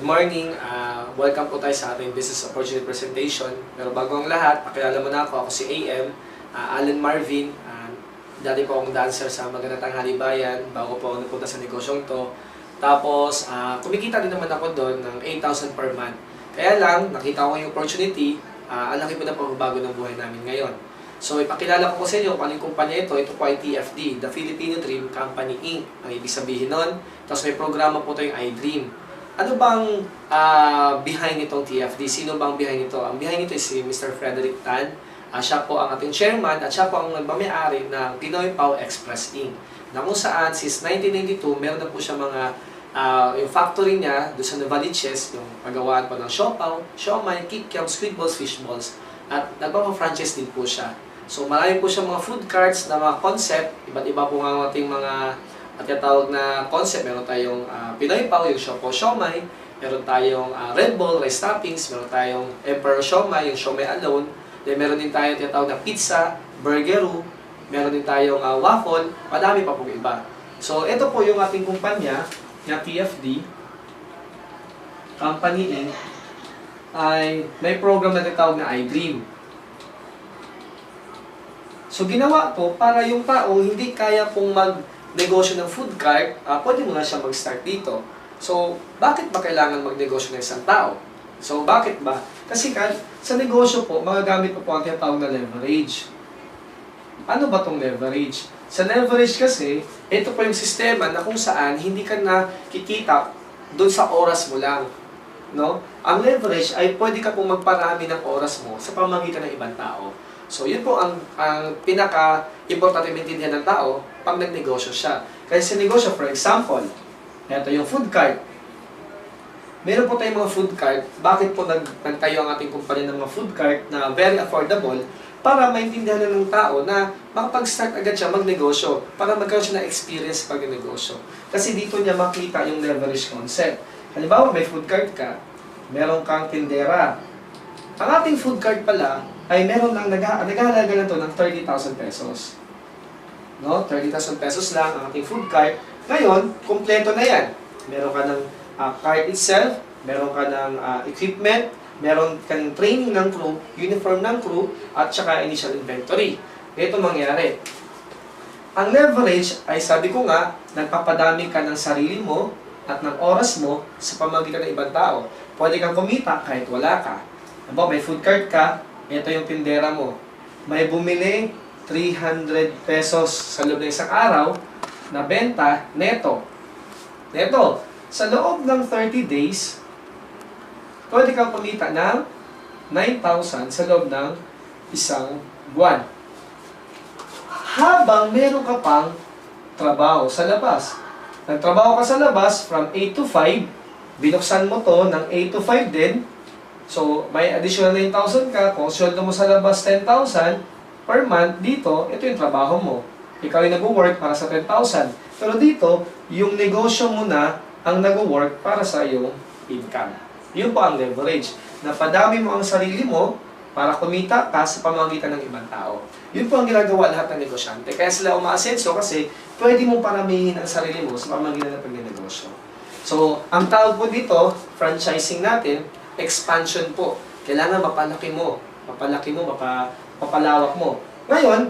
morning. Welcome po tayo sa ating business opportunity presentation. Pero bago ang lahat, pakilala mo na ako. Ako si AM, Alan Marvin. Dati po akong dancer sa Magandang Tanghali Bayan bago po ako napunta sa negosyong to. Tapos, kumikita din naman ako doon ng 8,000 per month. Kaya lang, nakita ko yung opportunity, ang laki po na pagbabago ng buhay namin ngayon. So, ipakilala ko sa inyo kung anong kumpanya ito. Ito po ay TFD, The Filipino Dream Company Inc. Ang ibig sabihin nun. Tapos may programa po ito yung iDream. Ano bang behind itong TFD? Sino bang behind ito? Ang behind ito is si Mr. Frederick Tan. Siya po ang ating chairman at siya po ang nagmamayari ng Pinoy Pau Express Inc. Na kung saan, since 1992, meron na po siya mga yung factory niya doon sa Novaliches, yung pagawaan po ng siopaw, siomai, kikiam, squid balls, fish balls. At nagpapa-franchise din po siya. So marami po siya mga food carts na mga concept, iba't iba po ang ating mga at tinatawag na concept. Meron tayong Pinoy Pau, yung siopaw siomai, meron tayong Red Bull, rice toppings, meron tayong Emperor siomai, yung siomai alone, then meron din tayong tinatawag na pizza, burgeru, meron din tayong waffle, madami pa pong iba. So ito po yung ating kumpanya na TFD Company Inc. ay may program na tinatawag na iDream. So ginawa to para yung tao hindi kaya pong magnegosyo ng food cart, pwede mo na siya mag-start dito. So bakit ba kailangan magnegosyo ng isang tao? So bakit ba? Kasi sa negosyo po, magagamit po ang tinatawag na leverage. Ano ba tong leverage? Sa leverage kasi, ito po yung sistema na kung saan hindi ka na kikita doon sa oras mo lang. No? Ang leverage ay pwede ka pong magparami ng oras mo sa pamamagitan ng ibang tao. So, yun po ang pinaka-importante maintindihan ng tao pag nagnegosyo siya. Kasi sa negosyo, for example, ito yung food cart. Meron po tayong mga food cart. Bakit po nagtayo ang ating kumpanya ng mga food cart na very affordable? Para maintindihan na ng tao na makapag-start agad siya magnegosyo. Para magkaroon siya ng experience pag negosyo. Kasi dito niya makita yung leverage concept. Halimbawa, may food cart ka, meron kang tindera. Ang ating food cart pala ay meron lang naghahalaga na to ng 30,000 pesos. No? 30,000 pesos lang ang ating food cart. Ngayon, kumpleto na yan. Meron ka ng cart itself, meron ka ng equipment, meron ka ng training ng crew, uniform ng crew, at saka initial inventory. Ito mangyari. Ang leverage ay sabi ko nga, nagpapadami ka ng sarili mo at ng oras mo sa pamamagitan ng ibang tao. Pwede kang kumita kahit wala ka. May food cart ka, ito yung tindera mo. May bumili 300 pesos sa loob ng isang araw na benta neto. Neto, sa loob ng 30 days, pwede kang kumita ng 9,000 sa loob ng isang buwan. Habang meron ka pang trabaho sa labas. Nagtrabaho ka sa labas from 8 to 5, binuksan mo to ng 8 to 5 din. So, may additional 9,000 ka. Kung sweldo mo sa labas 10,000 per month, dito, ito yung trabaho mo. Ikaw yung nag-work para sa 10,000. Pero dito, yung negosyo mo na ang nag-work para sa iyong income. Yun po ang leverage. Napadami mo ang sarili mo para kumita ka sa pamamagitan ng ibang tao. Yun po ang ginagawa lahat ng negosyante. Kaya sila umaasenso kasi pwede mong paramihin ang sarili mo sa pamamagitan ng pagnenegosyo. So, ang tawag po dito, franchising natin, expansion po. Kailangan mapalaki mo, mapalawak mo. Ngayon,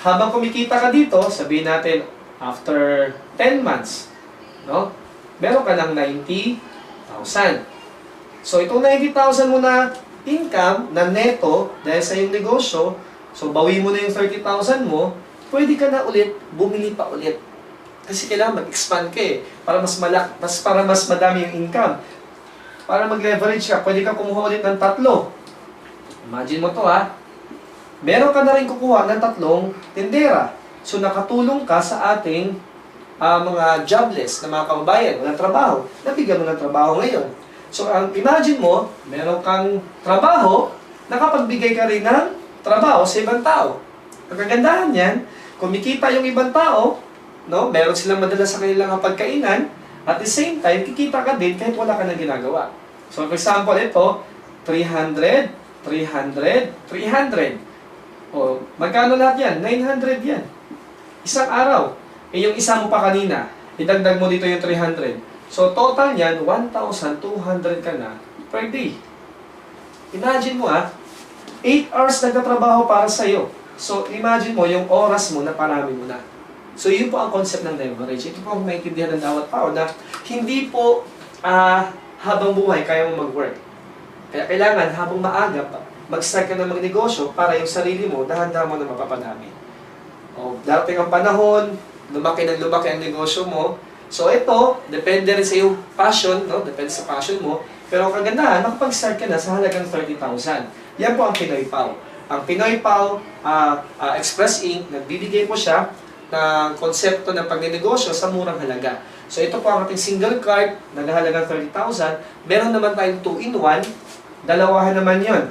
habang kumikita ka dito, sabihin natin, after 10 months, no? Meron ka ng 90,000. So, itong 90,000 mo na income, na neto, dahil sa iyong negosyo, so bawi mo na yung 30,000 mo, pwede ka na ulit, bumili pa ulit. Kasi kailangan mag-expand ka para mas madami yung income. Para mag-leverage ka, pwede ka kumuha ulit ng 3. Imagine mo to Meron ka na rin kukuha ng 3 tindera. So nakatulong ka sa ating mga jobless na mga kababayan, walang trabaho. Nabigyan mo ng trabaho ngayon. So imagine mo, meron kang trabaho, nakapagbigay ka rin ng trabaho sa ibang tao. Ang kagandahan yan, kumikita yung ibang tao, no? Meron silang madala sa kanilang pagkainan, at the same time, kikita ka din kahit wala ka nang ginagawa. So, for example, ito, 300, 300, 300. O, magkano lahat yan? 900 yan. Isang araw. Yung isa mo pa kanina, idagdag mo dito yung 300. So, total yan, 1,200 ka na per day. Imagine mo 8 hours nagtatrabaho para sa'yo. So, imagine mo yung oras mo na parami mo na. So, yun po ang concept ng leverage. Ito po ang maintindihan ng bawat tao na hindi po habang buhay kaya mo mag-work. Kaya kailangan habang maaga mag-start ka na magnegosyo para yung sarili mo, dahan-dahan mo na mapapadami. O, darating ang panahon, lumaki ang negosyo mo. So, ito, depende rin sa iyong passion, no? Depende sa passion mo. Pero ang kagandahan, nakapag-start ka na sa halagang 30,000. Yan po ang Pinoy Pau. Ang Pinoy Pau Express Inc., nagbibigay po siya ng konsepto ng pagnenegosyo sa murang halaga. So ito po ang ating single card, naghahalagang 30,000. Meron naman tayong 2-in-1, dalawahan naman yon.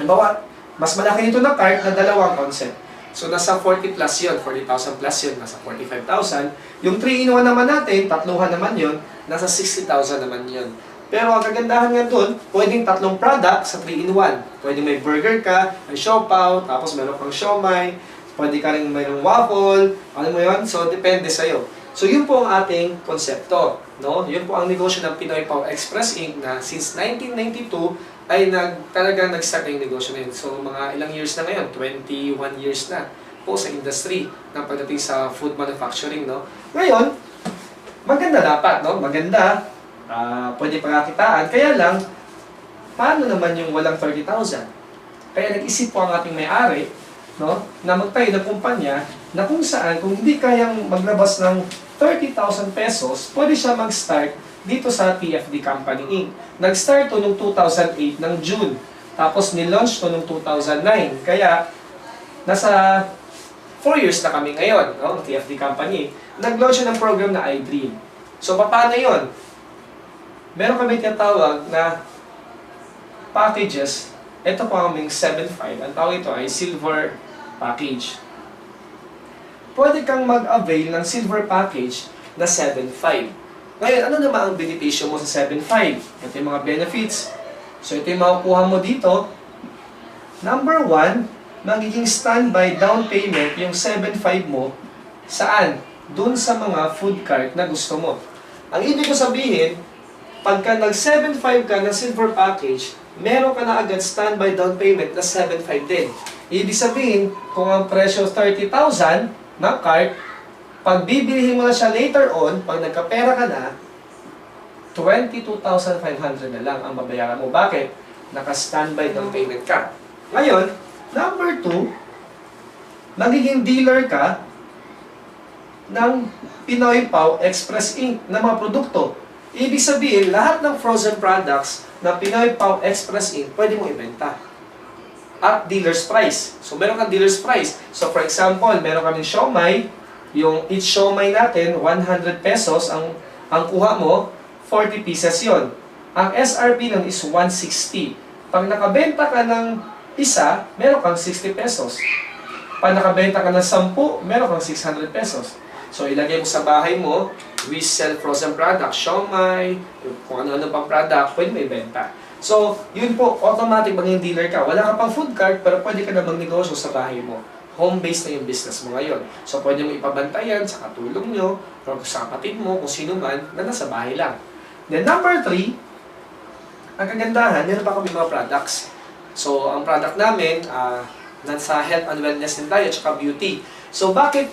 Halimbawa, mas malaki nito na card na dalawang concept. So nasa 40 plus yun, 40,000 plus yun, nasa 45,000. Yung 3-in-1 naman natin, tatluhan naman yun, nasa 60,000 naman yun. Pero ang kagandahan nga doon, pwedeng tatlong product sa 3-in-1. Pwedeng may burger ka, may siopaw, tapos meron kang siomai, pwede ka rin mayroong waffle, ano mo yun? So, depende sa'yo. So, yun po ang ating konsepto. No? Yun po ang negosyo ng Pinoy Pau Express Inc. na since 1992 ay talagang nag-start yung negosyo na yun. So, mga ilang years na ngayon, 21 years na po sa industry ng pagdating sa food manufacturing. No? Ngayon, maganda dapat, no? Maganda. Pwede pagkakitaan. Kaya lang, paano naman yung walang 30,000? Kaya nag-isip po ang ating may-ari, no, na magtayo ng kumpanya na kung saan, kung hindi kayang maglabas ng 30,000 pesos, pwede siya mag-start dito sa TFD Company Inc. Nag-start to noong 2008 ng June. Tapos nilaunch to noong 2009. Kaya, nasa 4 years na kami ngayon, no, TFD Company. Nag-launch ng program na iDream. So, paano yon? Meron kami tinatawag na packages. Ito po ang aming 7.5. Ang tawag ito ay silver package. Pwede kang mag-avail ng silver package na 7.5. Ngayon, ano naman ang benepisyo mo sa 7.5? Ito yung mga benefits. So, ito yung makukuha mo dito. Number 1, magiging standby down payment yung 7.5 mo. Saan? Doon sa mga food cart na gusto mo. Ang ibig ko sabihin, pagka nag-7.5 ka ng silver package, meron ka na agad standby down payment na 7.5 din. Ibig sabihin, kung ang presyo 30,000 ng cart, pag bibilihin mo na siya later on, pag nagkapera ka na, 22,500 na lang ang babayaran mo. Bakit? Naka-standby down payment ka. Ngayon, number 2, magiging dealer ka ng Pinoy Pau Express Inc. na mga produkto. Ibig sabihin, lahat ng frozen products na Pinoy Pau Express Inc. pwede mong ibenta. At dealer's price. So, meron kang dealer's price. So, for example, meron kaming siomai. Yung each siomai natin, 100 pesos. Ang kuha mo, 40 pieces yon. Ang SRP nun is 160. Pag nakabenta ka ng isa, meron kang 60 pesos. Pag nakabenta ka ng 10, meron kang 600 pesos. So, ilagay mo sa bahay mo, we sell frozen products, siomai, kung ano-ano pang product, pwede mo ibenta. So, yun po, automatic maging dealer ka. Wala ka pang food cart, pero pwede ka na magnegosyo sa bahay mo. Home-based na yung business mo ngayon. So, pwede mo ipabantayan sa katulong nyo, or sa kapatid mo, kung sino man, na nasa bahay lang. Then, number 3, ang kagandahan, meron pa kami mga products. So, ang product namin, nasa health and wellness din tayo, tsaka beauty. So, bakit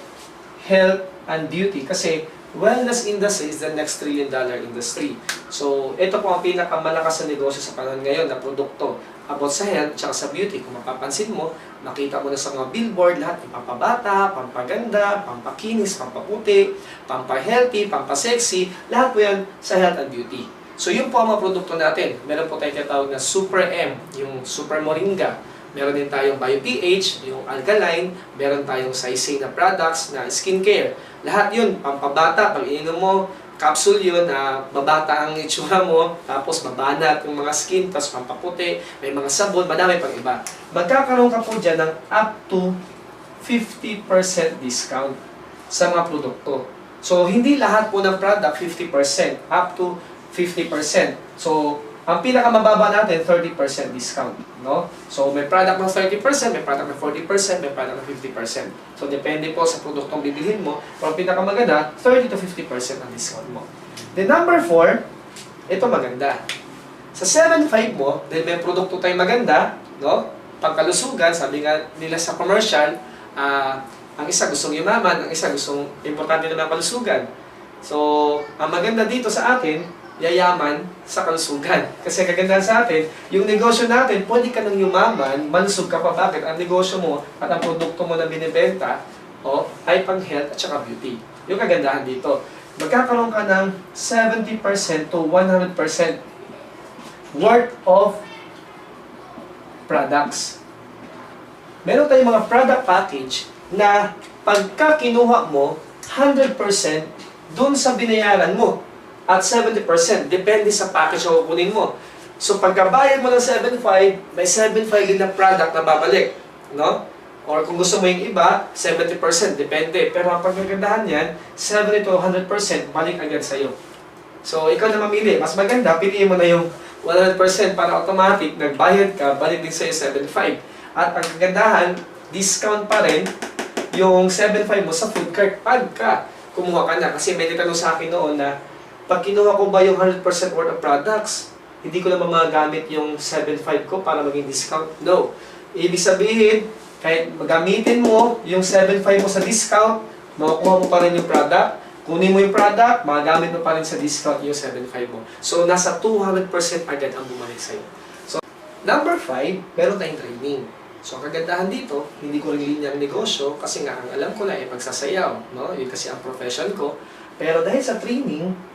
health and beauty? Kasi wellness industry is the next $1 trillion industry. So, ito po ang pinakamalakas na negosyo sa panahon ngayon na produkto about sa health at sa beauty. Kung mapapansin mo, makita mo na sa mga billboard, lahat yung pampabata, pampaganda, pampakinis, pampaputi, pampahealthy, pampasexy, lahat po yan sa health and beauty. So, yun po ang mga produkto natin. Meron po tayong tinatawag na Super M, yung Super Moringa. Meron din tayong BioPH, yung alkaline. Meron tayong Saisei na products na skincare. Lahat yun, pampabata. Pag ininom mo, capsule yun na babata ang itsura mo. Tapos mabanat yung mga skin, tapos pampaputi. May mga sabon, madami pang iba. Magkakaroon ka po dyan ng up to 50% discount sa mga produkto. So, hindi lahat po ng product 50%, up to 50%. So, Ang pinakamababa natin, 30% discount, no? So, may product ng 30%, may product ng 40%, may product ng 50%. So, depende po sa produktong bibilhin mo. Pero ang pinakamaganda, 30 to 50% ang discount mo. Then, number 4, ito maganda. Sa 7.5 mo, dahil may produkto tayong maganda, no? Pagkalusugan, sabi nga nila sa commercial, ang isa gustong yumaman, ang isa gustong importante naman kalusugan. So, ang maganda dito sa atin, yayaman sa kalusugan. Kasi kagandahan sa atin, yung negosyo natin, pwede ka nang yumaman, malusog ka pa. Bakit? Ang negosyo mo at ang produkto mo na binibenta, ay pang health at saka beauty. Yung kagandahan dito, magkakaroon ka ng 70% to 100% worth of products. Meron tayong mga product package na pagka kinuha mo, 100% dun sa binayaran mo. At 70%, depende sa package na kukunin mo. So, pagkabayad mo ng 7.5, may 7.5 din na product na babalik. No? Or kung gusto mo yung iba, 70%, depende. Pero ang pagkagandahan yan, 70 to 100% balik agad sa'yo. So, ikaw na mamili. Mas maganda, piliin mo na yung 100% para automatic, nagbayad ka, balik din sa'yo 7.5. At ang kagandahan, discount pa rin yung 7.5 mo sa food cart pagka kumuha ka na. Kasi may nagtanong sa akin noon na, pag kinuha ko ba yung 100% worth of products, hindi ko naman magagamit yung 7.5 ko para maging discount? No. Ibig sabihin, kahit magamitin mo yung 7.5 mo sa discount, makukuha mo pa rin yung product. Kunin mo yung product, magagamit mo pa rin sa discount yung 7.5 mo. So, nasa 200% agad ang bumalik sa'yo. So, number 5, meron tayong training. So, ang kagandahan dito, hindi ko rin linyang negosyo kasi nga, ang alam ko na ay pagsasayaw. No? Yun kasi ang profession ko. Pero dahil sa training,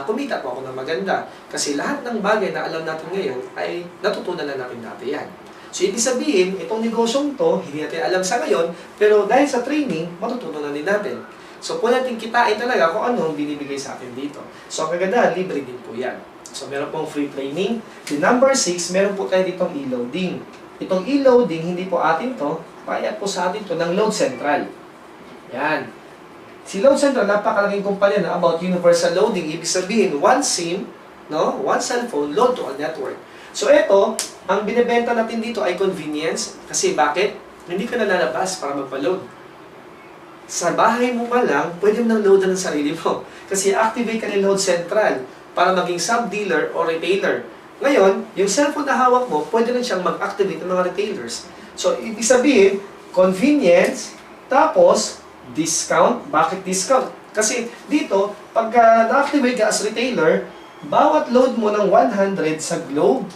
kumita po ako ng maganda. Kasi lahat ng bagay na alam natin ngayon ay natutunan na natin dati yan. So, ibig sabihin, itong negosyong to, hindi natin alam sa ngayon, pero dahil sa training, matutunan na din natin. So, po natin kitain talaga kung ano ang binibigay sa atin dito. So, ang kagandahan, libre din po yan. So, meron pong free training. The number 6, meron po tayo ditong e-loading. Itong e-loading, hindi po atin to, kaya po sa atin to ng Load Central. Yan. Si Load Central, napakalaking kumpanya na about universal loading. Ibig sabihin, one SIM, no? One cellphone, load to a network. So ito, ang binibenta natin dito ay convenience. Kasi bakit? Hindi ka na lalabas para magpa-load. Sa bahay mo pa lang, pwede mo nang loadan ng sarili mo. Kasi activate ka ni Load Central para maging sub-dealer o retailer. Ngayon, yung cellphone na hawak mo, pwede rin siyang mag-activate ng mga retailers. So, ibig sabihin, convenience, tapos, discount. Bakit discount? Kasi dito, pag na-activate ka as retailer, bawat load mo ng 100 sa Globe,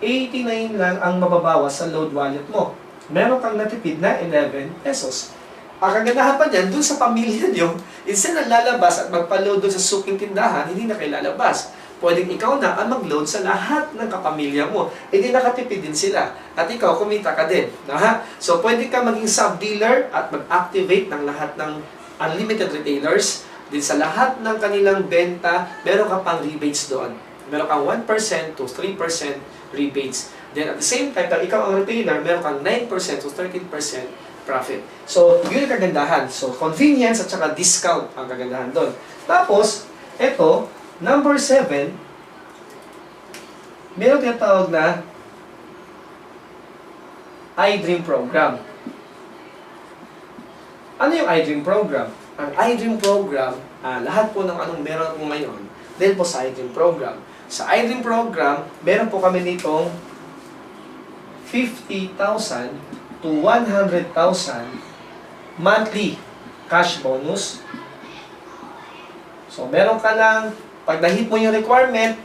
89 lang ang mababawas sa load wallet mo. Meron kang natipid na 11 pesos. Ang kagandahan pa niyan, dun sa pamilya nyo, instead na lalabas at magpa-load dun sa suking tindahan, hindi na kayo lalabas. Pwedeng ikaw na ang mag-load sa lahat ng kapamilya mo. Hindi nakatipid din sila. At ikaw, kumita ka din. So, pwede ka maging sub-dealer at mag-activate ng lahat ng unlimited retailers. Din sa lahat ng kanilang benta, meron ka pang rebates doon. Meron kang 1% to 3% rebates. Then, at the same time, pag ikaw ang retailer, meron kang 9% to 13% profit. So, yun ang kagandahan. So, convenience at saka discount ang kagandahan doon. Tapos, eto, number 7, meron tinatawag na iDream program. Ano yung iDream program? Ang iDream program, lahat po ng anong meron po ngayon, dahil po sa iDream program. Sa iDream program, meron po kami nitong 50,000 to 100,000 monthly cash bonus. So, meron ka lang, pag na-hit mo yung requirement,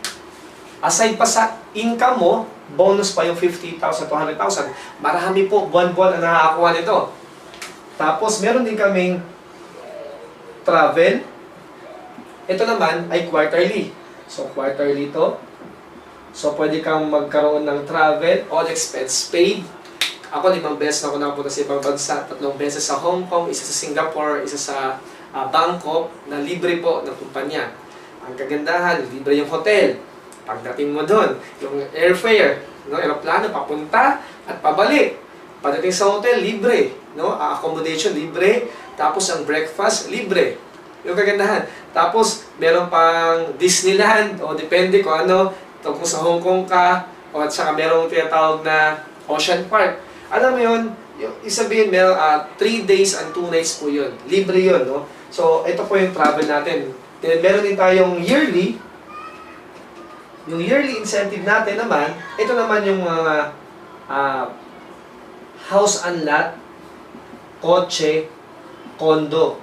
aside pa sa income mo, bonus pa yung 50,000 to 100,000. Marami po, buwan-buwan ang nakakakuha nito. Tapos, meron din kaming travel. Ito naman ay quarterly. So, quarterly to. So, pwede kang magkaroon ng travel, all expense paid. Ako, 5 beses na ako nakapunta sa ibang bansa. 3 beses sa Hong Kong, isa sa Singapore, isa sa Bangkok, na libre po ng kumpanya. Ang kagandahan, libre yung hotel. Pagdating mo doon, yung airfare, no, aeroplano, papunta at pabalik. Pagdating sa hotel, libre. No? Accommodation, libre. Tapos ang breakfast, libre. Yung kagandahan. Tapos, meron pang Disneyland, o depende kung ano, So, kung sa Hong Kong ka, o at saka merong tinatawag na Ocean Park. Alam mo yun, isabihin, 3 days and 2 nights po yun. Libre yun, no? So, ito po yung travel natin. Then, meron din tayong yearly. Yung yearly incentive natin naman, ito naman yung mga house and lot, kotse, kondo.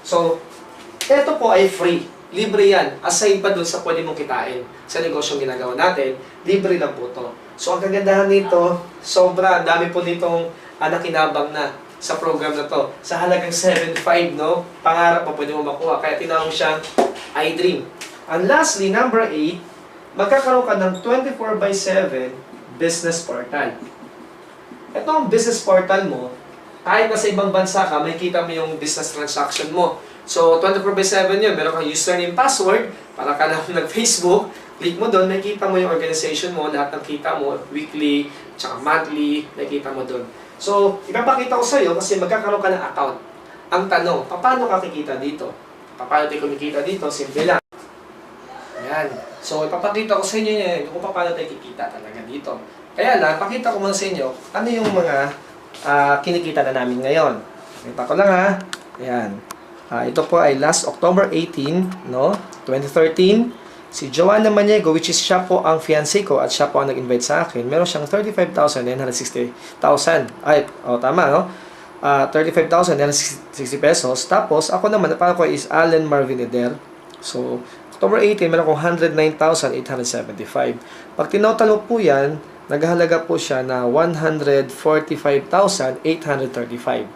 So, ito po ay free. Libre yan. Aside pa dun sa pwede mong kitain sa negosyong ginagawa natin, libre lang po to. So, ang kagandahan nito, sobra, dami po nitong nakinabang na sa program na to. Sa halagang 7.5, no? Pangarap mo, pwede mo makuha. Kaya tinawag siyang iDream. And lastly, number 8, magkakaroon ka ng 24/7 business portal. Ito ang business portal mo, kahit nasa ibang bansa ka, may kita mo yung business transaction mo. So, 24/7 yun. Meron kang username, password, para ka lang nag-Facebook, click mo doon, nakikita mo yung organization mo, lahat ng kita mo, weekly, tsaka monthly, nakikita mo doon. So, ipapakita ko sa'yo kasi magkakaroon ka ng account. Ang tanong, paano ka kikita dito? Paano tayo kumikita dito? Simple lang. Ayan. So, ipapakita ko sa inyo yan kung paano tayo kikita talaga dito. Kaya lang, pakita ko muna sa inyo ano yung mga kinikita na namin ngayon. Pakita ko lang ha. Ayan. Ito po ay last October 18, no? 2013. Si Joanna Maniego, which is siya po ang fiancé ko at siya po ang nag-invite sa akin, meron siyang 35,960,000. Ay, tama, no? 35,960 pesos. Tapos, ako naman, parang ko is Allen Marvin Eder. So, October 18, meron akong 109,875. Pag tinotal mo po yan, naghahalaga po siya na 145,835.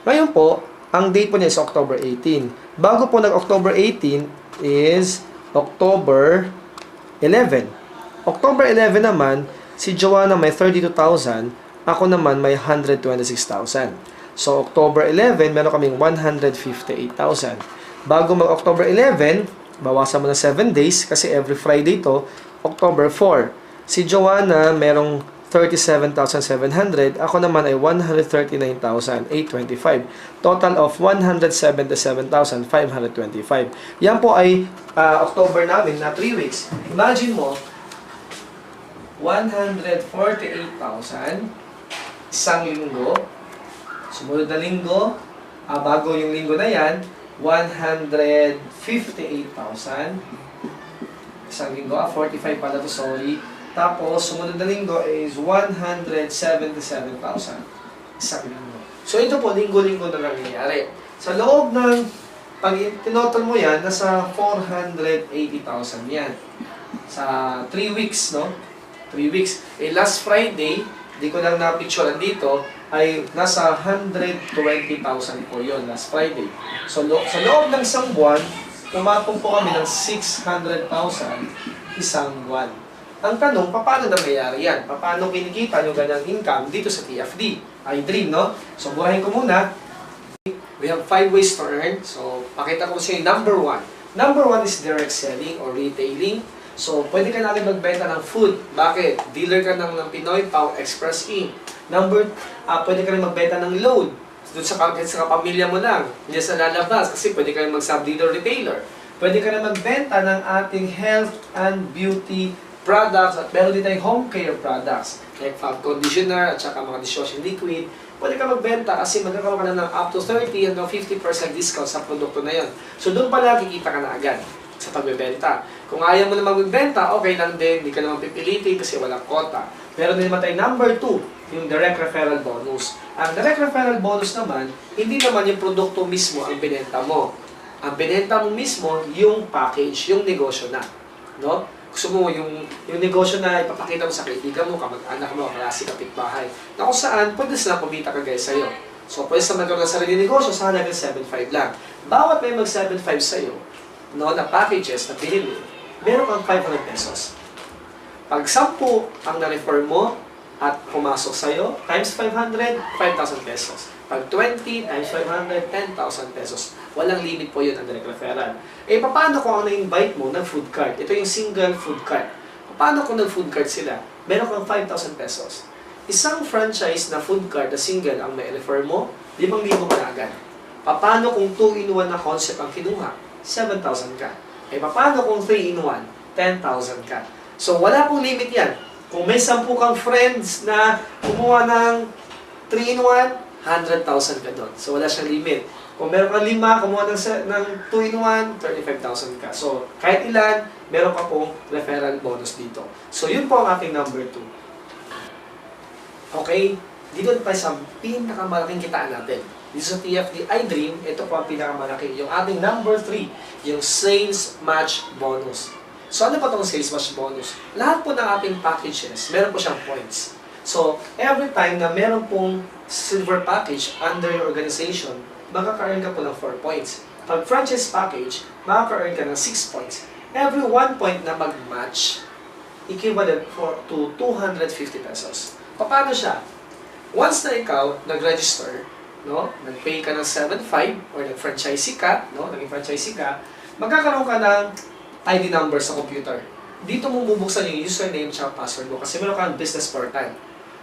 Ngayon po, ang date po niya is October 18. Bago po nag-October 18 is October 11. October 11 naman, si Joanna may 32,000, ako naman may 126,000. So, October 11, meron kaming 158,000. Bago mag-October 11, bawasan mo na 7 days kasi every Friday to, October 4. Si Joanna merong 37,700, ako naman ay 139,825. Total of 177,525. Yan po ay October namin na 3 weeks. Imagine mo, 148,000 isang linggo. Sumunod na linggo, bago yung linggo na yan, 158,000 isang linggo. 45 pala to, sorry. Tapos, sumunod na linggo is 177,000 isang linggo. So, ito po, linggo-linggo na nangyayari. Sa loob ng, pag tinotol mo yan, nasa 480,000 yan. Sa 3 weeks, no? 3 weeks. Last Friday, di ko lang na-picturean dito, ay nasa 120,000 po yun, last Friday. So, sa loob ng isang buwan, umapong po kami ng 600,000 isang buwan. Ang tanong, paano nangyayari yan? Paano kinikita yung ganyang income dito sa TFD? iDream, no? So, burahin ko muna. We have 5 ways to earn. So, pakita ko sa inyo, number 1. Number 1 is direct selling or retailing. So, pwede ka natin magbenta ng food. Bakit? Dealer ka ng Pinoy Pao Express Inc. Pwede ka rin magbenta ng load. Doon sa pamilya mo lang. Hindi sa lalabas. Kasi pwede ka rin mag-sub-dealer retailer. Pwede ka rin magbenta ng ating health and beauty products at meron din tayong home care products like fab conditioner at saka mga dishwashing liquid. Pwede ka magbenta kasi magkakaroon ka na ng up to 30 hanggang 50% discount sa produkto na yon. So doon pala kikita ka na agad sa pagbebenta. Kung ayaw mo na magbenta, okay lang din, hindi ka naman pipilitin kasi walang quota. Meron din naman tayong number 2, yung direct referral bonus. Ang direct referral bonus naman, hindi naman yung produkto mismo ang binenta mo. Ang binenta mo mismo, yung package, yung negosyo na. No? Gusto mo yung negosyo na ipapakita mo sa kaibigan mo, kamag-anak mo, kalasi, kapitbahay, na kung saan, pwede sila pumita ka guys sa'yo. So, pwede sila magkaroon ng sarili negosyo sa halagang 7.5 lang. Bawat may mag 7.5 sa'yo, no, na packages na binili, meron kang 500 pesos. Pag 10 ang na-refer mo at pumasok sa'yo, times 500, 5,000 pesos. Pag 20 times 500, 10,000 pesos. Walang limit po yun ang direct referral. Paano kung ang na-invite mo ng food cart? Ito yung single food cart. Paano kung nag-food cart sila? Meron kang 5,000 pesos. Isang franchise na food cart na single ang may-refer mo, 5,000 mo na agad. Paano kung 2-in-1 na concept ang kinuha? 7,000 ka. Paano kung 3-in-1? 10,000 ka. So, wala pong limit yan. Kung may 10 kang friends na kumuha ng 3-in-1, 100,000 ka doon. So, wala siyang limit. Kung meron kang 5, kumuha ng 2-in-1, 35,000 ka. So, kahit ilan, meron ka pong referral bonus dito. So, yun po ang ating number 2. Okay? Dito pa sa pinakamalaking kitaan natin. Dito sa TFD iDream, ito po ang pinakamalaki. Yung ating number 3, yung sales match bonus. So, ano pa itong sales match bonus? Lahat po ng ating packages, meron po siyang points. So, every time na meron pong silver package under your organization, makaka-earn ka po ng 4 points. Pag franchise package, makaka-earn ka ng 6 points. Every 1 point na mag-match, equivalent to 250 pesos. Paano siya? Once na ikaw nag-register, no, nag-pay ka ng 7.5 or nag-franchisee ka, no, naging franchisee ka, magkakaroon ka ng ID number sa computer. Dito mo bubuksan yung username at password mo kasi meron kang business portal.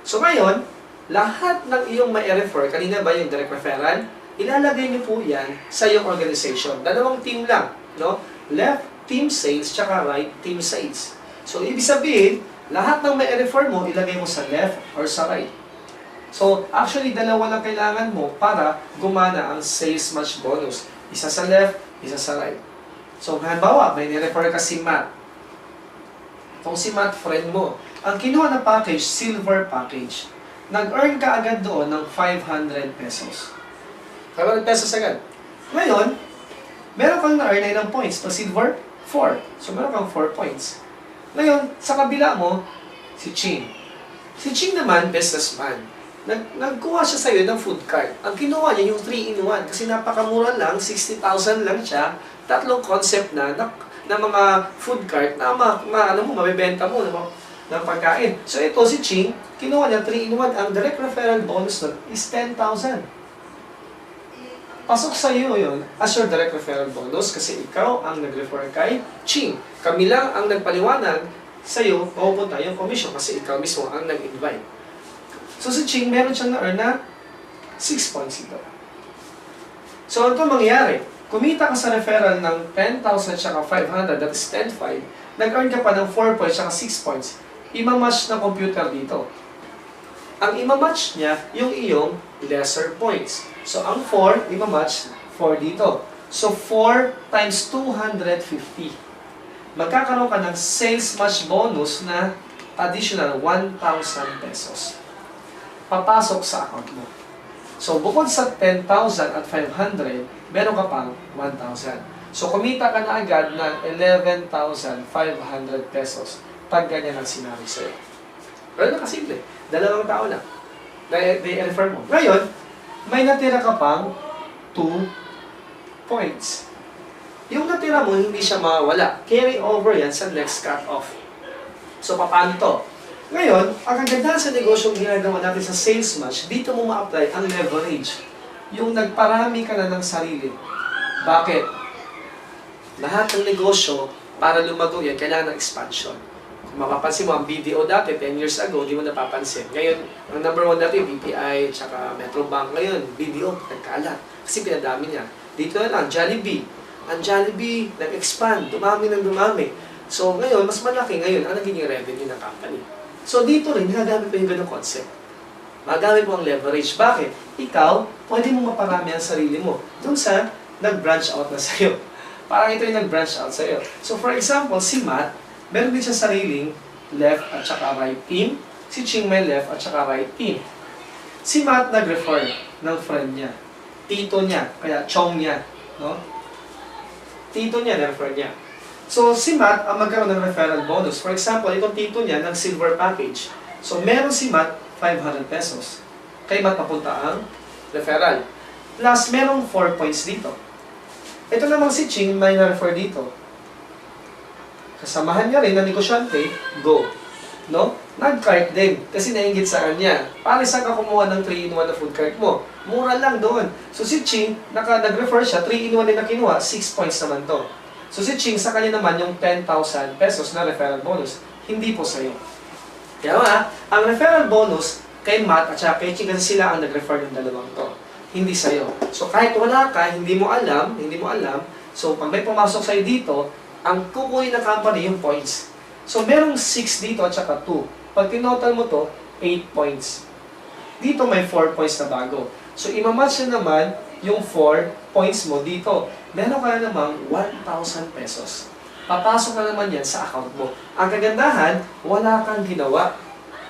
So ngayon, lahat ng iyong ma-refer, kanina ba yung direct referral, ilalagay niyo po yan sa iyong organization. Dalawang team lang, no? Left team sales, tsaka right team sales. So, ibig sabihin, lahat ng ma-refer mo, ilagay mo sa left or sa right. So, actually, dalawa lang kailangan mo para gumana ang sales match bonus. Isa sa left, isa sa right. So, halimbawa, may ni-refer ka si Matt. Itong si Matt, friend mo. Ang kinuha na package, silver package. Nag-earn ka agad doon ng 500 pesos. 500 pesos agad. Ngayon, meron kang na-earn na ilang points. Pag silver, 4. So, meron kang 4 points. Ngayon, sa kabila mo, si Ching. Si Ching naman, businessman. Nagkuha siya sa'yo ng food cart. Ang kinuha niya yung 3-in-1 kasi napakamura lang, 60,000 lang siya. Tatlong concept na mga food cart na ano mo, mabibenta mo ng pagkain. So ito si Ching, kinuha niya 3-in-1. Ang direct referral bonus nun is 10,000. Pasok sa iyo yun as your direct referral bonus kasi ikaw ang nag-refer kay Ching. Kami lang ang nagpaliwanag sa iyo, mapupunta yung commission kasi ikaw mismo ang nag-invite. So si Ching, meron siyang na-earn na 6 points ito. So ito mangyayari, kumita ka sa referral ng 10,000 tsaka 500, that is 10,500, nag-earn ka pa ng 4 points tsaka 6 points. Ima-match ng computer dito. Ang ima-match niya, yung iyong lesser points. So ang 4, ima-match 4 dito. So 4 times 250. Magkakaroon ka ng sales match bonus na additional 1,000 pesos. Papasok sa account mo. So bukod sa 10,000 at 500, meron ka pang 1,000. So kumita ka na agad ng 11,500 pesos pag ganyan ang sinabi sa'yo. Pero nakasimple. Dalawang tao lang. They-refer mo. Ngayon, may natira ka pang 2 points. Yung natira mo, hindi siya mawawala. Carry over yan sa next cut-off. So, paano to? Ngayon, ang kagandahan sa negosyong ginagawa natin sa sales match, dito mo ma-apply ang leverage. Yung nagparami ka na ng sarili. Bakit? Lahat ng negosyo, para lumago yan, kailangan ng expansion. Kung mapapansin mo, ang BDO dati, 10 years ago, di mo napapansin. Ngayon, ang number 1 dati, BPI, tsaka Metrobank. Ngayon, BDO, nagkalat. Kasi pinadami niya. Dito na lang, Jollibee. Ang Jollibee, nag-expand, dumami ng dumami. So, ngayon, mas malaki ngayon ang naging revenue ng company. So, dito rin, ginagamit pa yung ganong concept. Magamit mo ang leverage. Bakit? Ikaw, pwede mo maparami ang sarili mo. Doon sa nag-branch out na sa'yo. Parang ito yung nag-branch out sa'yo. So, for example, si Matt, meron din siya sariling left at saka right team. Si Ching may left at saka right team. Si Matt nag-refer ng friend niya. Tito niya, kaya chong niya. No? Tito niya, na-refer niya. So, si Matt ang magkaroon ng referral bonus. For example, itong tito niya ng silver package. So, meron si Matt 500 pesos. Kay Matt papunta ang referral. Plus, merong 4 points dito. Ito namang si Ching may na-refer dito. Kasamahan niya rin na negosyante, go. No? Nag-cart din. Kasi nainggit sa kanya. Para saan ka kumuha ng 3-in-1 na food cart mo? Mura lang doon. So si Ching, nag-refer siya, 3-in-1 din na kinuha, 6 points naman to. So si Ching, sa kanya naman yung 10,000 pesos na referral bonus. Hindi po sa'yo. Kaya ang referral bonus kay Matt at saka kay Ching kasi sila ang nag-refer ng dalawang to. Hindi sa'yo. So kahit wala ka, hindi mo alam, so pag may pumasok sa'yo dito, ang kukunin ng company yung points. So, merong 6 dito at saka 2. Pag tinotal mo to, 8 points. Dito may 4 points na bago. So, imamatch na naman yung 4 points mo dito. Meron ka na namang 1,000 pesos. Papasok na naman yan sa account mo. Ang kagandahan, wala kang ginawa.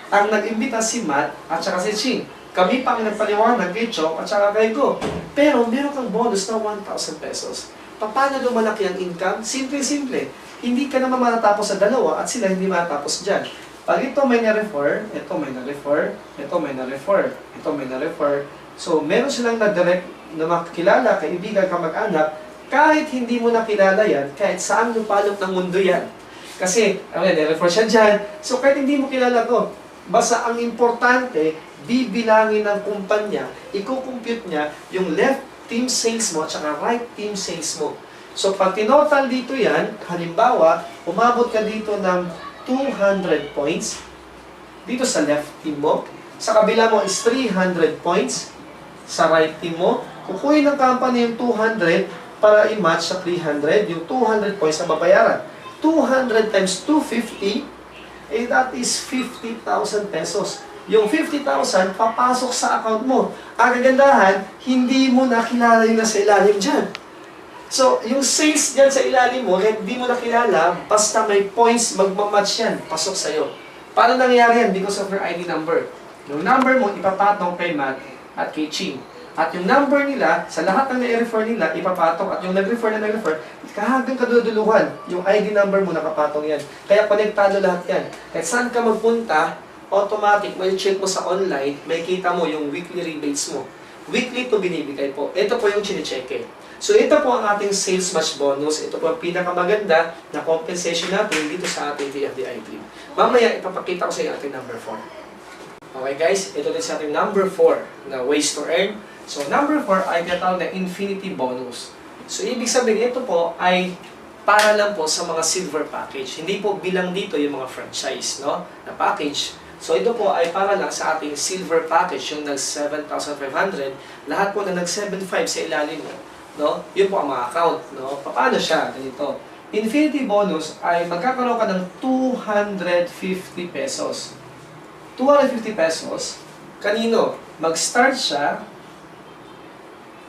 Ang nag-imbita si Matt at saka si Ching. Kami pa ang nagpaliwanag kay Chok at saka kay Go. Pero meron kang bonus na 1,000 pesos. Paano lumalaki ang income? Simple-simple. Hindi ka naman matatapos sa dalawa at sila hindi matatapos dyan. Pag ito may na-refer, ito may na-refer, ito may na-refer, ito may na-refer. So, meron silang na-direct na makilala, kaibigan, kamag-anak, kahit hindi mo nakilala yan, kahit saan lupalop ng mundo yan. Kasi, na-refer siya dyan. So, kahit hindi mo kilala to, basta ang importante, bibilangin ng kumpanya, i-compute niya yung left team sales mo at saka right team sales mo. So, pag tinotal dito yan, halimbawa, umabot ka dito ng 200 points dito sa left team mo. Sa kabila mo is 300 points sa right team mo. Kukunin ng company yung 200 para i-match sa 300, yung 200 points na babayaran. 200 times 250, that is 50,000 pesos. Yung 50,000, papasok sa account mo. Ang kagandahan, hindi mo nakilala yung nasa ilalim dyan. So, yung sales dyan sa ilalim mo, kahit di mo nakilala, basta may points, magmamatch yan, pasok sa'yo. Paano nangyayari yan? Because of your ID number. Yung number mo, ipapatong kay Matt at kay Ching. At yung number nila, sa lahat ng na-refer nila, ipapatong. At yung nag-refer na nag-refer, hanggang kaduduluhan, yung ID number mo nakapatong yan. Kaya konektado lahat yan. Kahit saan ka magpunta, automatic, may check mo sa online, may kita mo yung weekly rebates mo. Weekly to binibigay po. Ito po yung chine-check. So, ito po ang ating sales match bonus. Ito po ang pinakamaganda na compensation natin dito sa ating TFDI team. Mamaya, ipapakita ko sa inyo ating number 4. Okay guys, ito din sa ating number 4 na ways to earn. So, number 4 ay tinatawag na infinity bonus. So, ibig sabihin, ito po ay para lang po sa mga silver package. Hindi po bilang dito yung mga franchise, no, na package. So, ito po ay para lang sa ating silver package, yung nag 7,500. Lahat po na nag 7,500 sa ilalim mo. No? Yun po ang mga account. No? Paano siya? Ganito. Infinity bonus ay magkakaroon ka ng 250 pesos. 250 pesos, kanino? Mag-start siya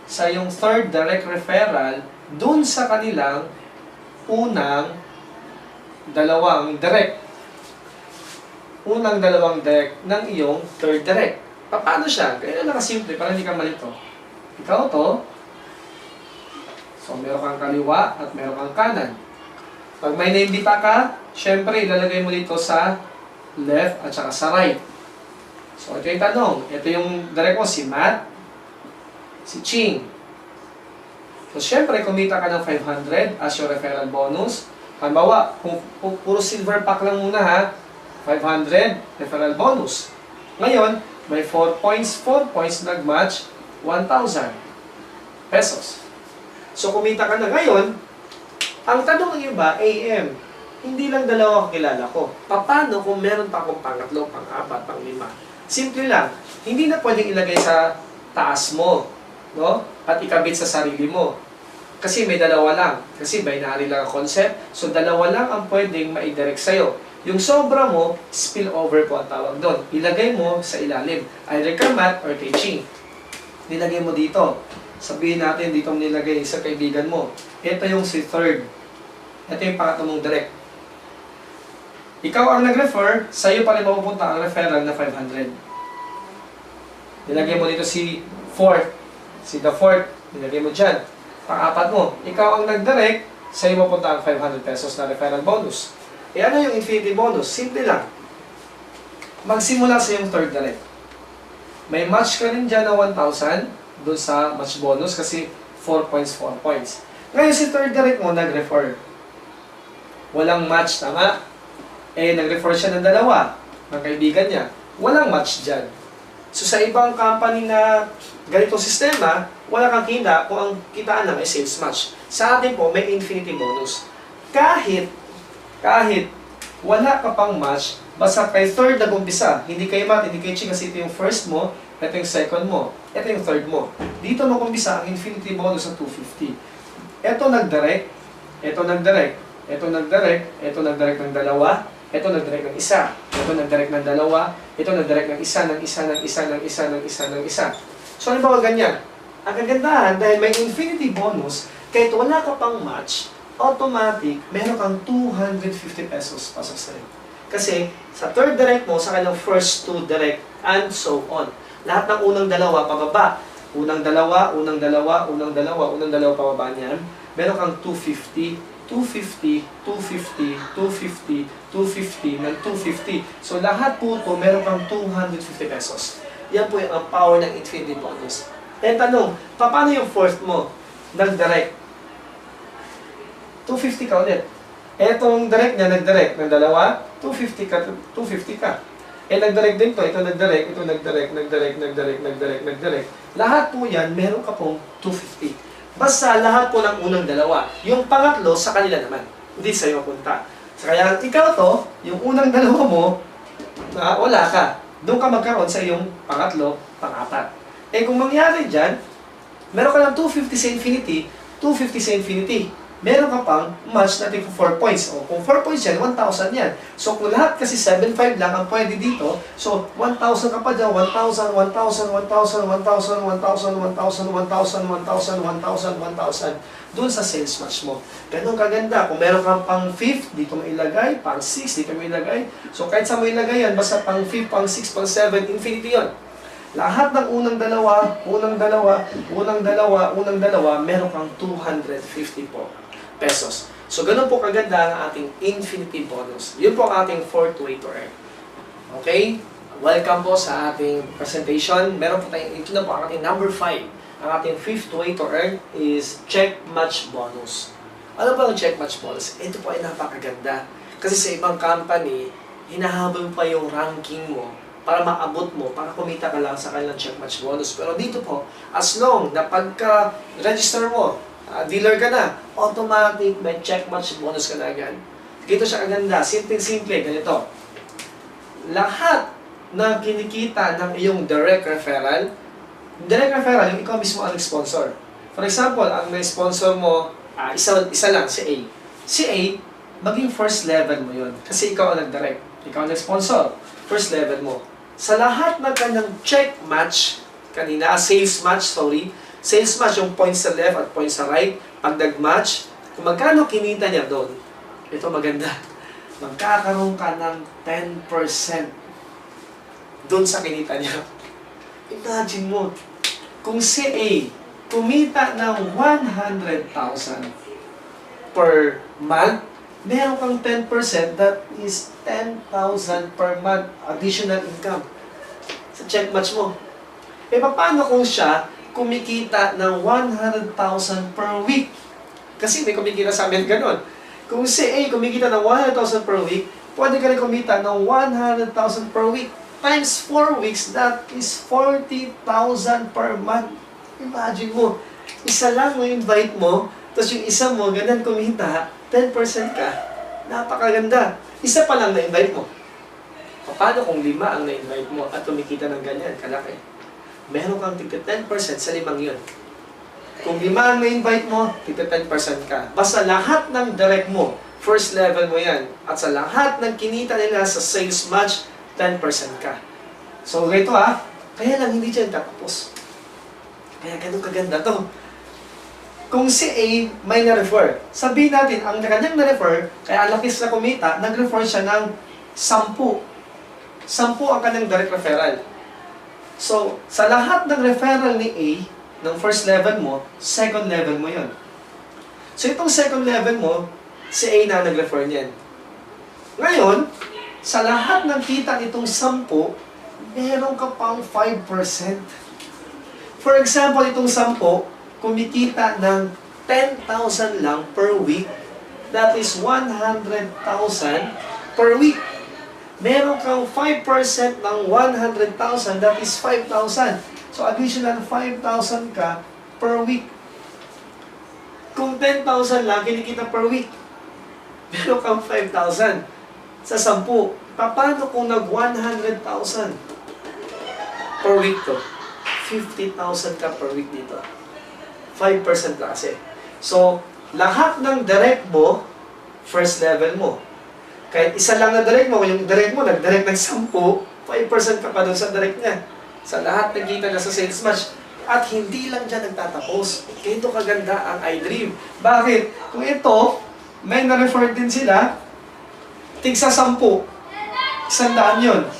sa yung third direct referral dun sa kanilang unang dalawang direct. Unang dalawang direct ng iyong third direct. Paano siya? Kaya nakasimple, para hindi ka malito. Ikaw to, so, meron kang kaliwa at meron kang kanan. Pag may naimbita ka, syempre, ilalagay mo dito sa left at saka sa right. So, ito yung tanong. Ito yung direct mo, si Matt, si Ching. So, syempre, kumita ka ng 500 as your referral bonus. Halimbawa, kung puro silver pack lang muna ha, 500 referral bonus. Ngayon, may 4 points nag-match, 1,000 pesos. So, kumita ka na ngayon, ang tanong ng iba, AM, hindi lang dalawa kakilala ko. Paano kung meron pa akong pangatlo, pang-apat, pang-lima? Simple lang, hindi na pwedeng ilagay sa taas mo, no? At ikabit sa sarili mo. Kasi may dalawa lang. Kasi binary lang ang concept. So, dalawa lang ang pwedeng maidirect sa'yo. Yung sobra mo, spillover po ang tawag doon. Ilagay mo sa ilalim. Either kay Matt or kay Ching. Nilagay mo dito. Sabihin natin dito mo nilagay sa kaibigan mo. Ito yung si third. Ito yung pangatlo mong direct. Ikaw ang nag-refer, sa'yo pa rin mapupunta ang referral na 500. Nilagay mo dito si fourth. Si the fourth, nilagay mo dyan. Pang-apat mo. Ikaw ang nag-direct, sa'yo mapunta ang 500 pesos na referral bonus. E ano yung infinity bonus? Simple lang. Magsimula sa yung third direct. May match ka rin dyan na 1,000 doon sa match bonus kasi 4 points. Ngayon si third direct mo nag-refer. Walang match, tama? Eh, nag-refer siya ng dalawa, ng kaibigan niya. Walang match dyan. So sa ibang company na ganitong sistema, wala kang kita kung ang kitaan lang ay sales match. Sa atin po, may infinity bonus. Kahit wala ka pang match, basta kay third nag-umpisa, hindi kay Matt, hindi kay Ching, kasi ito yung first mo, ito yung second mo, ito yung third mo. Dito mag-umpisa ang infinity bonus ng 250. Ito nag-direct, ito nag-direct, ito nag-direct ng dalawa, ito nag-direct ng isa, ito nag-direct ng dalawa, ito nag-direct ng isa, ng isa, ng isa, ng isa, ng isa, ng isa. So, ano ba ganyan? Ang kagandahan, dahil may infinity bonus, kahit wala ka pang match, automatic, meron kang 250 pesos pasok sa'yo. Kasi, sa third direct mo, sa kanyang first two direct, and so on. Lahat ng unang dalawa, pababa. Unang dalawa, unang dalawa, unang dalawa, unang dalawa, pababa niyan. Meron kang 250, 250, 250, 250, 250, ng 250. So, lahat po ito, meron kang 250 pesos. Yan po yung ang power ng infinity bonus. Eh, tanong, paano yung fourth mo? Nag-direct. 250 ka ulit. Etong direct niya, nag-direct ng dalawa, 250 ka, 250 ka. Eh, nag-direct din to, ito nag-direct, ito nag-direct, nag-direct, nag-direct, nag-direct, nag-direct. Lahat po yan, meron ka pong 250. Basta lahat po ng unang dalawa. Yung pangatlo, sa kanila naman. Hindi sa'yo punta. So, kaya ikaw to, yung unang dalawa mo, wala ka. Doon ka magkaroon sa iyong pangatlo, pang-apat. Eh, kung mangyari dyan, meron ka ng 250 sa infinity, 250 sa infinity. Meron ka pang match natin for 4 points. O, kung 4 points yan, 1,000 yan. So, kung lahat kasi 7,500 lang ang pwede dito, so, 1,000 ka pa dyan, 1,000, 1,000, 1,000, 1,000, 1,000, 1,000, 1,000, 1,000, 1,000, 1,000, doon sa sales match mo. Ganun kaganda. Kung meron kang pang 5th, dito mo ilagay, pang 6, dito mo ilagay. So, kahit sa mo ilagay yan, basta pang 5, pang 6, pang 7, infinity yon. Lahat ng unang dalawa, unang dalawa, unang dalawa, unang dalawa, meron kang 250 po pesos. So, ganun po kaganda ang ating infinity bonus. Yun po ang ating fourth way to earn. Okay? Welcome po sa ating presentation. Meron po tayong, ito na po ang ating number 5. Ang ating fifth way to earn is check match bonus. Ano ba ang check match bonus? Ito po ay napakaganda. Kasi sa ibang company, hinahabol pa yung ranking mo para maabot mo, para kumita ka lang sa kanilang check match bonus. Pero dito po, as long na pagka-register mo, dealer ka na, automatic may check match bonus ka na agad. Dito siya kaganda, simple-simple, ganito. Lahat na kinikita ng iyong direct referral, yung ikaw mismo ang sponsor. For example, ang na-sponsor mo, isa lang, si A. Si A, maging first level mo yun. Kasi ikaw ang nag-direct. Ikaw ang nag-sponsor. First level mo. Sa lahat ng kanyang check match, kanina, sales match, yung points sa left at points sa right, pag nag-match, kung magkano kinita niya doon, ito maganda, magkakaroon ka ng 10% doon sa kinita niya. Imagine mo, kung si A, kumita ng 100,000 per month, meron kang 10%, that is 10,000 per month additional income sa check match mo. E paano kung siya kumikita ng 100,000 per week? Kasi may kumikita sa amin ganun. Kung si A kumikita ng 100,000 per week, pwede ka rin kumita ng 100,000 per week. Times 4 weeks, that is 40,000 per month. Imagine mo, isa lang mo invite mo, tapos yung isa mo, ganun kumita, 10% ka. Napakaganda. Isa pa lang na-invite mo. Paano kung 5 ang na-invite mo at kumikita ng ganyan, kalaki? Meron kang tigta 10% sa 5 yun. Kung 5 ang na-invite mo, tigta 10% ka. Basta lahat ng direct mo, first level mo yan. At sa lahat ng kinita nila sa sales match, 10% ka. So, ganito kaya lang hindi dyan tatapos. Kaya ganun kaganda to. Kung si A may na-refer, sabihin natin, ang kanyang na-refer, kaya ang lakis na kumita, nag-refer siya ng 10. 10 ang kanyang direct referral. So, sa lahat ng referral ni A, ng first level mo, second level mo yon. So, itong second level mo, si A na nag-refer niyan. Ngayon, sa lahat ng kita nitong 10, meron ka pang 5%. For example, itong 10, kumikita ng 10,000 lang per week. That is 100,000 per week. Meron kang 5% ng 100,000, that is 5,000. So, additional 5,000 ka per week. Kung 10,000 lang kinikita per week, meron kang 5,000 sa 10. Paano kung nag-100,000 per week to? 50,000 ka per week dito. 5% lang kasi. So, lahat ng direct mo, first level mo. Kahit isa lang na direct mo, yung direct mo, nag-direct ng 10, 5% ka pa doon sa direct niya. Sa lahat ng kita na sa sales match. At hindi lang dyan nagtatapos. Ito kaganda ang iDream. Bakit? Kung ito, may na-refer din sila, tigsa 10. 100 yun.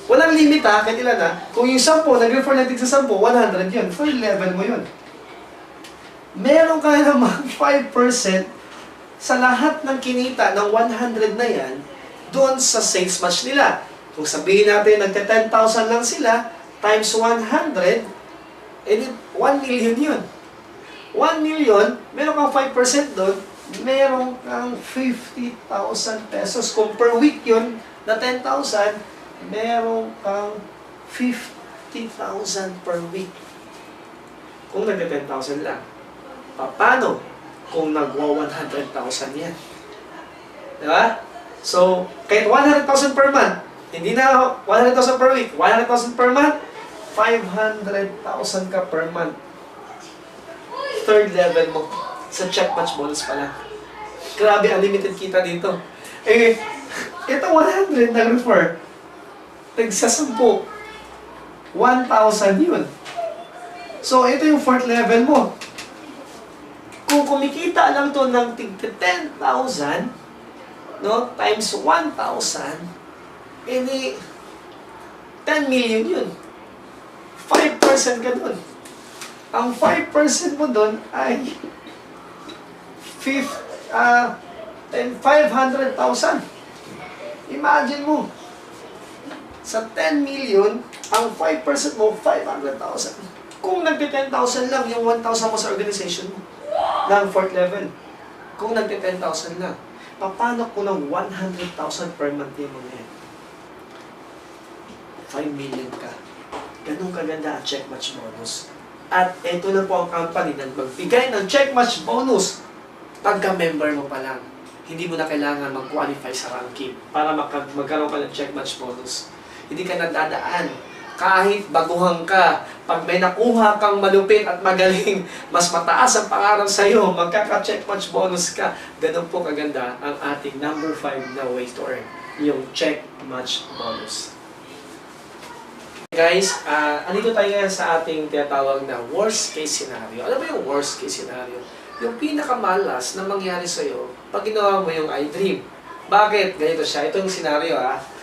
Walang limit ha, kahit ilan ha. Kung yung 10, nag-refer na tigsa 10, 100 yun. Third level mo yun. Meron ka namang 5% sa lahat ng kinita ng 100 na yan, doon sa sales match nila. Kung sabihin natin, nagka-10,000 lang sila, times 100, edi 1 million yun. 1 million, meron kang 5% doon, meron kang 50,000 pesos. Kung per week yun, na 10,000, meron kang 50,000 per week. Kung nagka-10,000 lang. Paano kung nagwa 100,000 yan? Diba? So, kahit 100,000 per month, hindi na 100,000 per week, 100,000 per month, 500,000 ka per month. Third level mo. Sa check match bonus pala. Grabe, unlimited kita dito. Eh, ito 100 nag-refer. Tagsa 10. 1,000 yun. So, ito yung fourth level mo. Kung kumikita lang to ng 10,000, no, times 1,000, edi 10 million yun. 5% ka dun. Ang 5% mo dun ay 500,000. Imagine mo, sa 10 million, ang 5% mo, 500,000. Kung nagti-10,000 lang, yung 1,000 mo sa organization mo, ng fourth level. Kung nagti-10,000 lang, paano kung ng 100,000 per month yung mga yan? 5 million ka. Ganun kaganda ang check match bonus. At ito na po ang company na magbigay ng check match bonus pagka-member mo pa lang. Hindi mo na kailangan mag-qualify sa ranking para magkaroon ka ng check match bonus. Hindi ka nadadaan. Kahit baguhan ka, pag may nakuha kang malupit at magaling, mas mataas ang pangarap sa'yo, magkaka-check match bonus ka. Ganun po kaganda ang ating number 5 na way to earn, yung check match bonus. Guys, andito tayo ngayon sa ating tinatawag na worst case scenario. Ano ba yung worst case scenario? Yung pinakamalas na mangyari sa'yo pag ginawa mo yung iDream. Bakit? Ganito siya. Ito yung scenario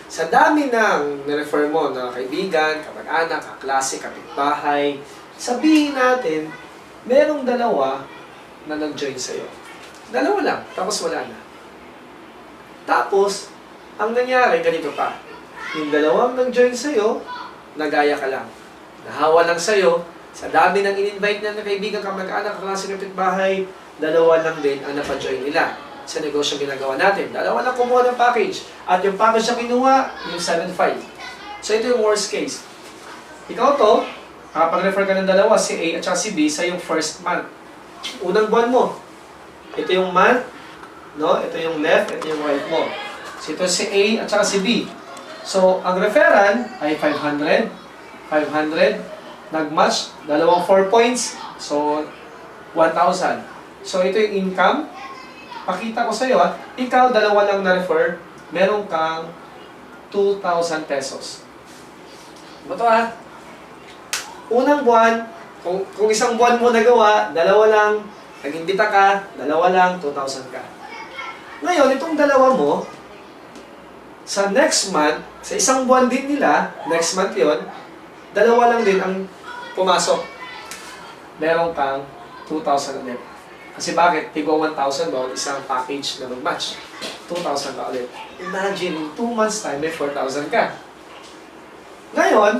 Sa dami ng na-refer mo na kaibigan, kamag-anak, kaklase, kapitbahay, sabihin natin, merong dalawa na nag-join sa'yo. Dalawa lang, tapos wala na. Tapos, ang nangyari, ganito pa. Yung dalawang nag-join sa'yo, nagaya ka lang. Nahawa lang sa'yo, sa dami ng in-invite na kaibigan, kamag-anak, kaklase, kapitbahay, dalawa lang din ang napajoin nila sa negosyo ginagawa natin. Dalawa lang kumuha ng package. At yung package na kinuha, yung 7.5. So ito yung worst case. Ikaw to, pag-refer ka ng dalawa, si A at si B, sa yung first month. Unang buwan mo. Ito yung month, no? Ito yung left, ito yung right mo. So ito si A at si B. So ang referral ay 500. 500. Nag-match, dalawang 4 points. So 1,000. So ito yung income. Pakita ko sa iyo ikaw dalawa lang na-refer, meron kang 2,000 pesos. Ito unang buwan, kung isang buwan mo nagawa, dalawa lang, nag-imbita ka, dalawa lang, 2,000 ka. Ngayon, itong dalawa mo, sa next month, sa isang buwan din nila, next month yon, dalawa lang din ang pumasok. Meron kang 2,000 ulit. Kasi bakit? Tigo 1,000 doon, isang package na mag-match. 2,000 ka ulit. Imagine, in 2 months time, may 4,000 ka. Ngayon,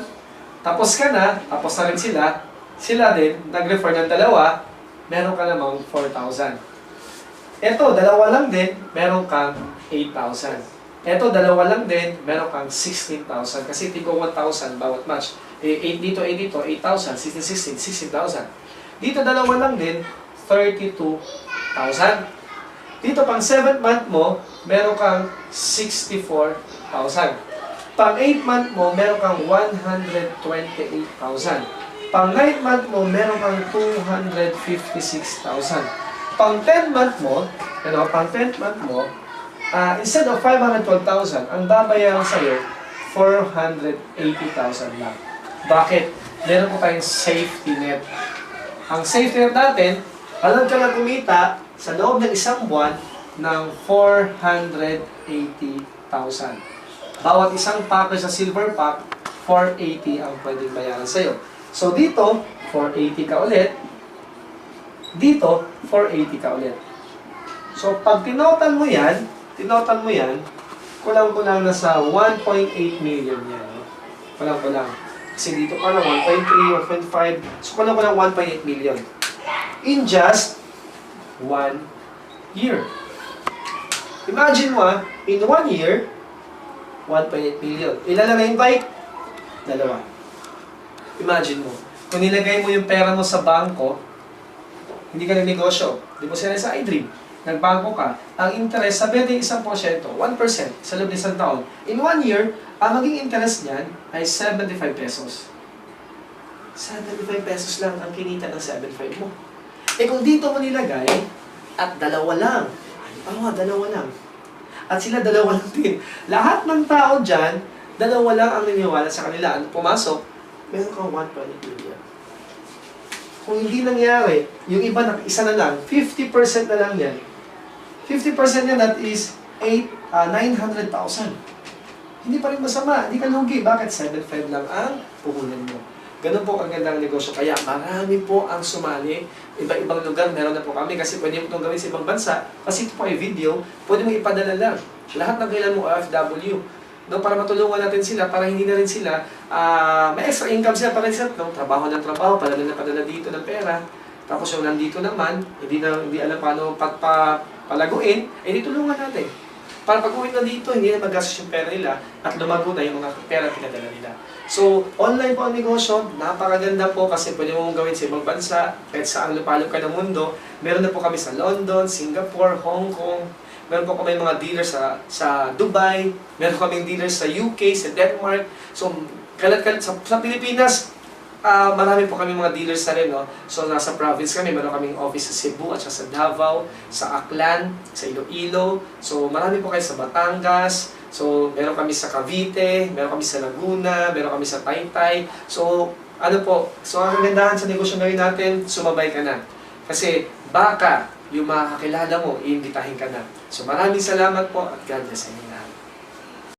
tapos ka na, tapos na rin sila, sila din, nag-refer ng dalawa, meron ka namang 4,000. Ito, dalawa lang din, meron kang 8,000. Ito, dalawa lang din, meron kang 16,000. Kasi tigo 1,000 bawat match. 8 dito, 8,000, 16, 16,000. Dito, dalawa lang din, 32,000. Dito, pang 7th month mo, meron kang 64,000. Pang 8th month mo, meron kang 128,000. Pang 9th month mo, meron kang 256,000. Pang 10th month mo, ano, pang 10th month mo, instead of 512,000, ang babayaran sa'yo, 480,000 lang. Bakit? Meron po tayong safety net. Ang safety net natin, alam ka na kumita sa loob ng isang buwan ng 480,000. Bawat isang package sa silver pack, 480 ang pwedeng bayaran sa'yo. So dito, 480 ka ulit. Dito, 480 ka ulit. So pag tinotal mo yan, kulang-kulang na sa 1.8 million yan. No? Kulang-kulang. Kasi dito pa na 1.3, 1.5. So kulang-kulang 1.8 million. In just 1 year. Imagine mo in 1 year, 1.8 million. Ilan na na-invite? 2. Imagine mo. Kung nilagay mo yung pera mo sa bangko, hindi ka nagnegosyo. Di mo sila sa iDream. Nagbangko ka. Ang interest, sabi natin 1%, 1% sa loob ng isang taon. In 1 year, ang maging interest niyan ay 75 pesos. 75 pesos lang ang kinita ng 75 mo. Eh kung dito mo nilagay, at 2 lang. Dalawa lang. At sila 2 lang din. Lahat ng tao dyan, 2 lang ang niniwala sa kanila. Ano pumasok, meron kang 1.8 million. Kung hindi nangyari, yung iba na isa na lang, 50% na lang yan. 50% yan, that is 900,000. Hindi pa rin masama, hindi ka lugi. Bakit? 7.5 lang ang puhunan mo. Ganun po ang gandang negosyo. Kaya marami po ang sumali. Iba-ibang lugar, meron na po kami. Kasi pwede mo itong gawin sa ibang bansa. Kasi ito po ay video, pwede mo ipadala lang. Lahat ng kailan mo OFW. No, para matulungan natin sila, para hindi na rin sila, may extra income sila para sa trabaho ng trabaho, padala na padala dito ng pera. Tapos yung nandito naman, hindi alam paano palaguin, di tulungan natin. Para pag-uwi na dito, hindi na magastos yung pera nila at lumago na yung mga pera pinadala nila. So, online po ang negosyo, napakaganda po kasi pwede mo gawin sa ibang bansa, kahit saan lupalop ka ng mundo. Meron na po kami sa London, Singapore, Hong Kong, meron po kami mga dealers sa Dubai, meron kaming dealers sa UK, sa Denmark. So, kalat-kalat sa Pilipinas, marami po kami mga dealers na rin, no? So, nasa province kami, meron kaming office sa Cebu at sa Davao, sa Aklan, sa Iloilo. So, marami po kayo sa Batangas. So, meron kami sa Cavite, meron kami sa Laguna, meron kami sa Taytay. So, ang kagandahan sa negosyo ngayon natin, sumabay ka na. Kasi, baka yung makakilala mo, iimbitahin ka na. So, maraming salamat po at God bless sa inyo lahat.